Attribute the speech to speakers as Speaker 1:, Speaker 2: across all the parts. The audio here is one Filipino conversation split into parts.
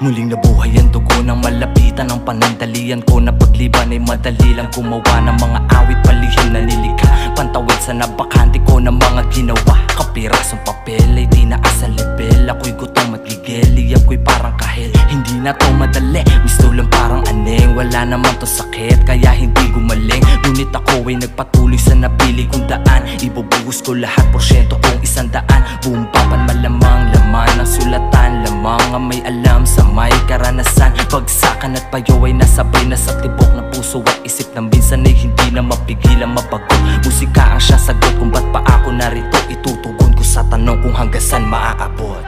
Speaker 1: Muling nabuhay ang dugo ng malapitan ng panandalian ko, na pagliban ay madali lang gumawa ng mga awit, palihim na nilikha, pantawid sa napakante ko ng mga ginawa. Kapirasong papel ay tinaas sa level, ako'y gutom at gigeli, ako'y parang kahel. Hindi na to madali, gusto lang parang aneng, wala naman to sakit kaya hindi gumaling. Ngunit ako ay nagpatuloy sa napili kong daan, ibubuhos ko lahat porsyento kung 100. Bumpapan malamang laman ng sulatan, lamang ang may alam sa may karanasan. Bagsakan at payo ay nasabay na sa tibok na puso at isip, nang minsan ay hindi na mapigilan mabago. Musika ang siya sagot kung ba't pa ako narito, itutugon ko sa tanong kung hanggang saan maaabot.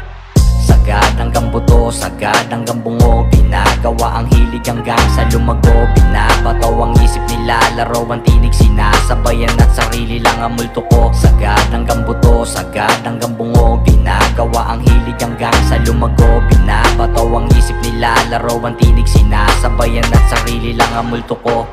Speaker 2: Sagad hanggang buto, sagad hanggang bungo, ginagawa ang hilig hanggang sa lumago. Binabato ang isip nila, laro ang tinig, sinasabayan at sarili lang ang multo ko. Sagad hanggang buto, sagad hanggang bungo, ginagawa ang hilig hanggang sa lumago. Binabato ang isip nila, laro ang tinig, sinasabayan at sarili lang ang multo ko.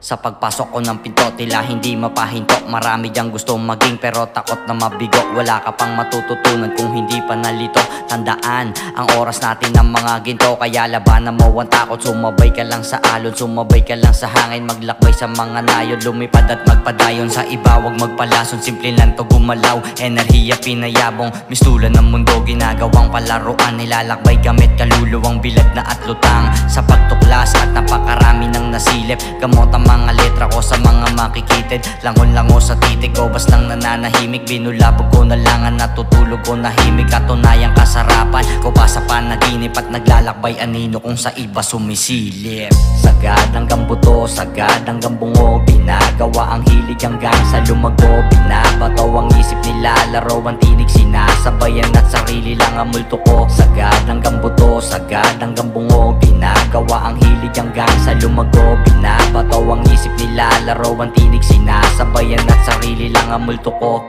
Speaker 2: Sa pagpasok ko ng pinto, tila hindi mapahinto. Marami diyang gusto maging pero takot na mabigo. Wala ka pang matututunan kung hindi pa nalito. Tandaan, ang oras natin ng mga ginto, kaya labanan mo ang takot. Sumabay ka lang sa alon, sumabay ka lang sa hangin, maglakbay sa mga nayon, lumipad at magpadayon. Sa iba wag magpalason, simple lang to gumalaw. Enerhiya pinayabong, mistulan ng mundo, ginagawang palaruan. Nilalakbay gamit kaluluwang bilad na at lutang. Sa pagtuklas at napakarami ng nasilip, gamot ang mga letra ko sa mga makikitid. Langon-lango sa titig ko, bas lang nananahimik. Binulabog ko na lang ang natutulog ko, nahimik. Katunayang kasarapan ko ba sa panaginip at naglalakbay anino kung sa iba sumisilip. Sagad hanggang buto, sagad hanggang bungo, ginagawa ang hilig hanggang sa lumago. Binabato ang isip nila, laro ang tinig, sinasabayan at sarili lang ang multo ko. Sagad hanggang buto, sagad hanggang bungo, ginagawa ang hilig hanggang sa lumago. Binabato ang isip nila, laro ang tinig, sinasabayan at sarili lang ang multo ko.